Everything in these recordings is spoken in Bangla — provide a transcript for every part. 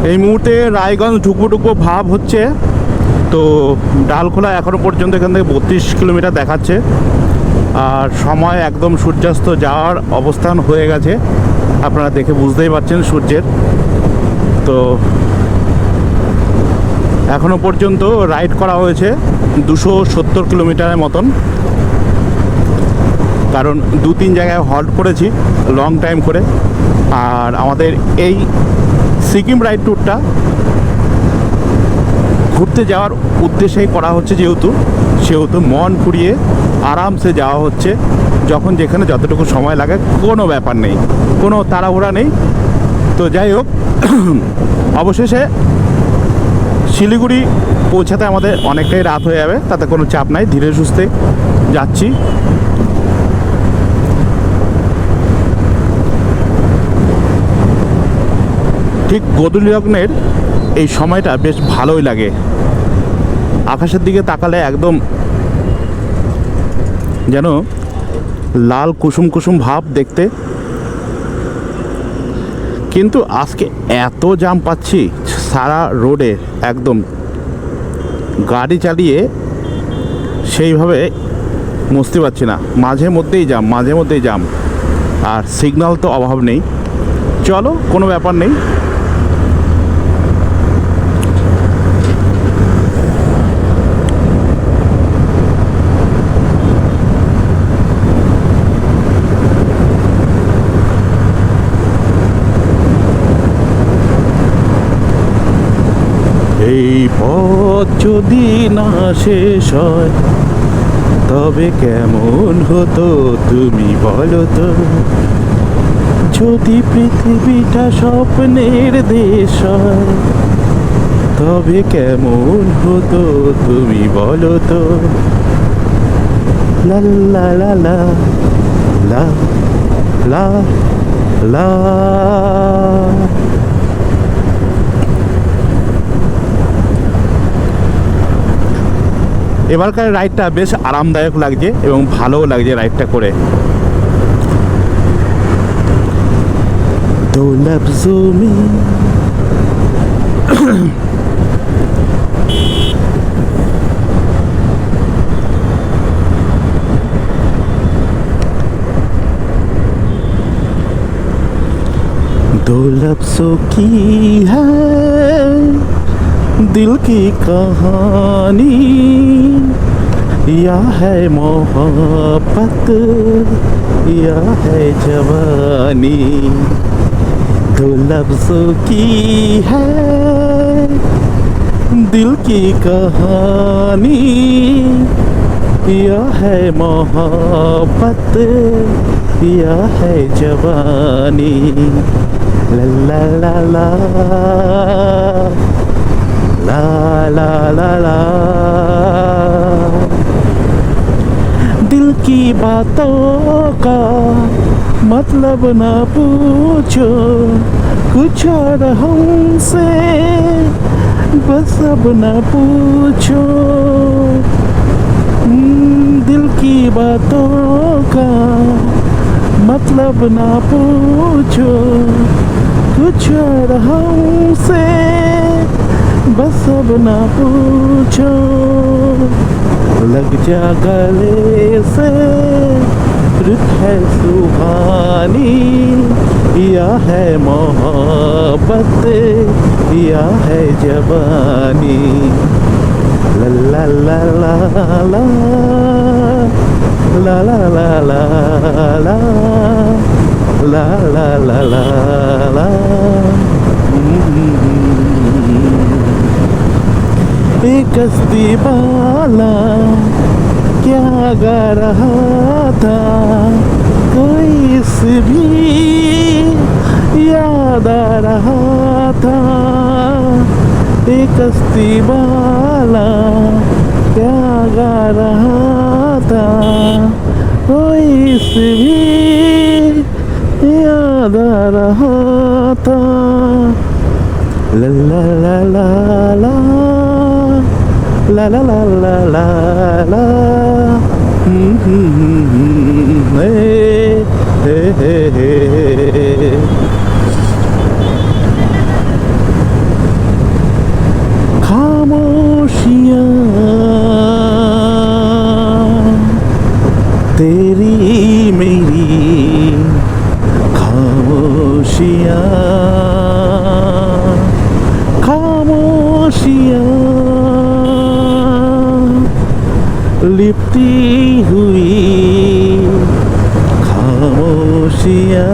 এই মুহূর্তে রায়গঞ্জ ঢুকবো ভাব হচ্ছে। তো ডালখোলা এখনও পর্যন্ত এখান থেকে 32 কিলোমিটার দেখাচ্ছে, আর সময় একদম সূর্যাস্ত যাওয়ার অবস্থান হয়ে গেছে। আপনারা দেখে বুঝতেই পারছেন সূর্যের। তো এখনও পর্যন্ত রাইড করা হয়েছে 270 কিলোমিটারের মতন, কারণ 2-3 জায়গায় হল্ট করেছি লং টাইম করে। আর আমাদের এই সিকিম রাইড ট্যুরটা ঘুরতে যাওয়ার উদ্দেশ্যেই করা হচ্ছে, সেহেতু মন ফুরিয়ে আরামসে যাওয়া হচ্ছে। যখন যেখানে যতটুকু সময় লাগে, কোনো ব্যাপার নেই, কোনো তাড়াহুড়া নেই। তো যাই হোক, অবশেষে শিলিগুড়ি পৌঁছাতে আমাদের অনেকটাই রাত হয়ে যাবে, তাতে কোনো চাপ নাই, ধীরে সুস্থে যাচ্ছি। ঠিক গোধূলি লগ্নের এই সময়টা বেশ ভালোই লাগে। আকাশের দিকে তাকালে একদম যেন লাল কুসুম কুসুম ভাব দেখতে। কিন্তু আজকে এত জাম পাচ্ছি সারা রোডে, একদম গাড়ি চালিয়ে সেইভাবে মস্তি পাচ্ছি না। মাঝে মধ্যেই জাম, আর সিগন্যাল তো অভাব নেই। চলো, কোনো ব্যাপার নেই। এই পথ যদি না শেষ হয় তবে কেমন হতো তুমি বলো তো? যদি পৃথিবীটা স্বপ্নের দেশ হয় তবে কেমন হতো তুমি বলো তো? লা লা লা লা লা লা লা। এবারকার রাইডটা বেশ আরামদায়ক লাগছে এবং ভালোও লাগছে রাইডটা করে। दो लफ्जों में दो लफ्जों की है दिल की कहानी, या है मोहब्बत या है जवानी। दो लफ्जों की है दिल की कहानी, या है मोहब्बत या है जवानी। ला ला ला ला ला ला ला ला। दिल की बातों का मतलब ना पूछो, कुछ और हमसे बस अब ना पूछो। दिल की बातों का मतलब ना पूछो, कुछ और हमसे बस अब ना पूछो। लग जा गले से रुत है सुहानी, या है मोहब्बत या है जवानी। ला ला ला ला ला ला ला ला ला ला ला ला ला ला ला। एक कश्ती वाला क्या गा रहा था, कोई इस भी याद आ रहा था। एक कश्ती वाला क्या गा रहा था, कोई इस भी याद आ रहा था। ला ला ला ला ला ला ला ला ला ला ला। हे हे हे हे। तेरी मेरी खामोशियाँ खामोशियाँ लिपटी हुई खामोशियाँ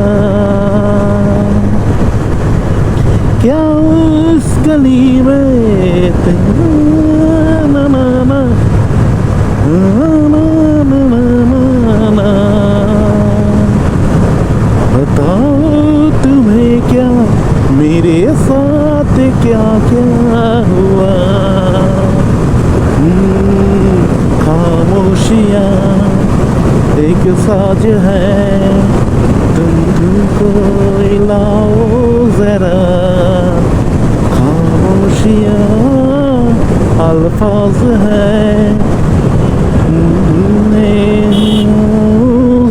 क्या उस गली में तेरा ना ना ना बताओ तुम्हें क्या मेरे साथ क्या क्या हुआ खामोशियाँ एक साज है तुमको लाओ जरा खामोशियाँ अल्फाज है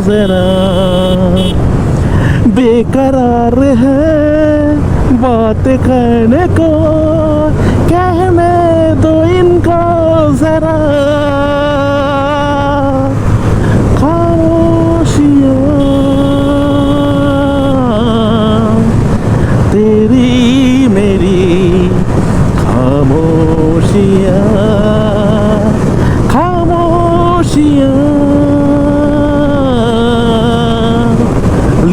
जरा बेकरार है बात करने को कहने दो इनको जरा खामोशियाँ तेरी मेरी खामोशियाँ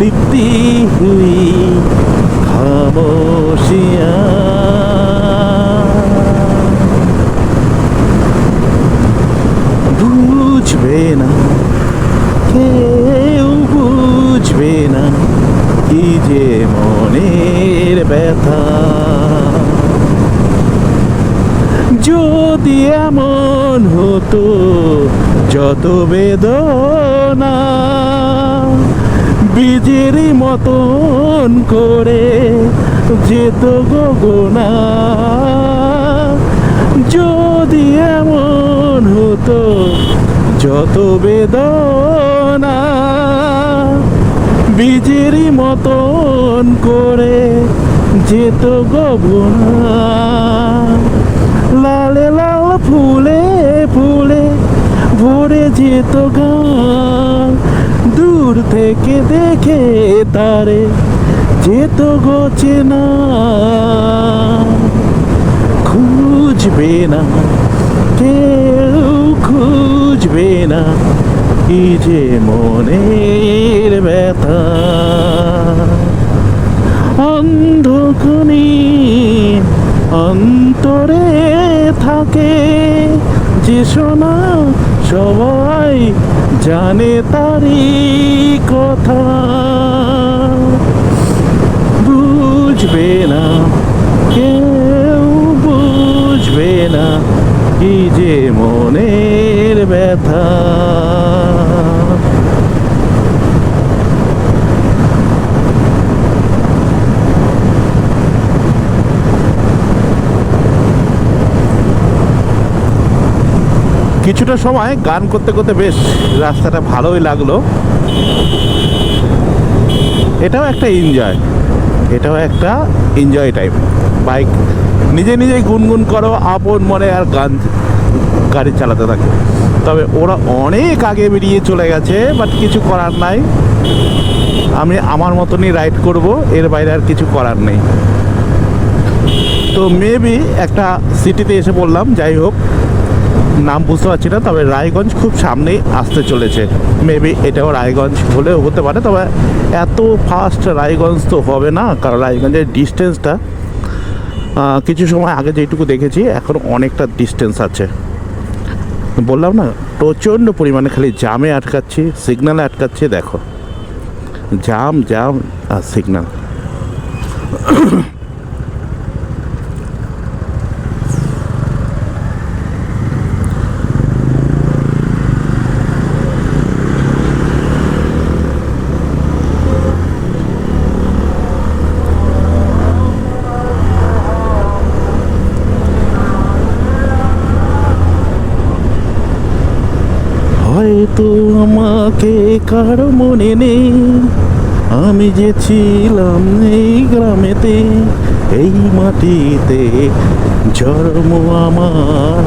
लिपटी हुई खामोशियाँ বুঝবে না কেউ বুঝবে না কি যে মনের ব্যথা যদি এমন হতো যত বেদনা বীজের মতন করে যেত গগনা যদি এমন হতো যত বেদনা বীজের মতন করে যেত গগনা লালে লাল ফুলে ফুলে ভরে যেত গান দূর থেকে দেখে তারে যেত গোছে না খুঁজবে না কেউ খুঁজবে না কি যে মনের ব্যথা অন্ধকারে অন্তরে থাকে যে শোনা সবাই জানে তারি কথা বুঝবে না কেউ বুঝবে না কি যে মনের ব্যথা কিছুটা সময় গান করতে করতে বেশ রাস্তাটা ভালোই লাগলো এটাও একটা এনজয় টাইপ বাইক নিজে নিজেই গুনগুন করো আপন মনে আর গাড়ি চালাতে থাকে তবে ওরা অনেক আগে বেরিয়ে চলে গেছে বাট কিছু করার নাই আমি আমার মতনই রাইড করব এর বাইরে আর কিছু করার নেই তো মেবি একটা সিটিতে এসে পড়লাম যাই হোক নাম বুঝতে পারছি না তবে রায়গঞ্জ খুব সামনেই আসতে চলেছে মেবি এটাও রায়গঞ্জ হলেও হতে পারে তবে এত ফাস্ট রায়গঞ্জ তো হবে না কারণ রায়গঞ্জের ডিস্টেন্সটা কিছু সময় আগে যেটুকু দেখেছি এখন অনেকটা ডিস্টেন্স আছে বললাম না প্রচণ্ড পরিমাণে খালি জামে আটকাচ্ছি সিগন্যালে আটকাচ্ছি দেখো জাম আর সিগন্যাল হয়তো আমাকে কারো মনে নেই আমি যে ছিলাম এই গ্রামেতে এই মাটিতে জন্ম আমার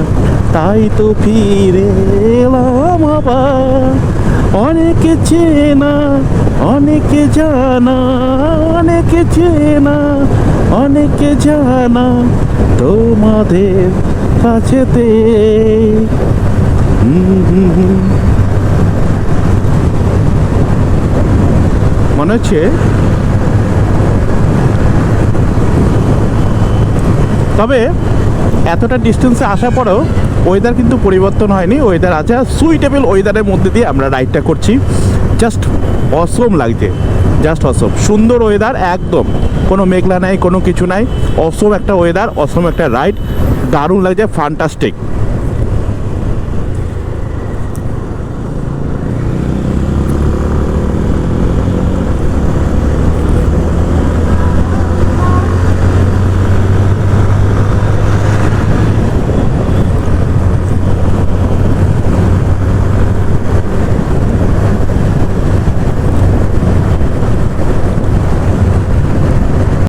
তাই তো ফিরে এলাম আবার অনেকে চেনা অনেকে জানা, অনেকে চেনা অনেকে জানা তোমাদের কাছেতে। মনে হচ্ছে তবে এতটা ডিস্টেন্সে আসার পরেও ওয়েদার কিন্তু পরিবর্তন হয়নি, ওয়েদার আছে। সুইটেবল ওয়েদারের মধ্যে দিয়ে আমরা রাইডটা করছি। জাস্ট অসম লাগছে, জাস্ট অসম, সুন্দর ওয়েদার একদম, কোনো মেঘলা নাই, কোনো কিছু নাই, অসম একটা ওয়েদার, অসম একটা রাইড, দারুণ লাগছে, ফ্যান্টাস্টিক।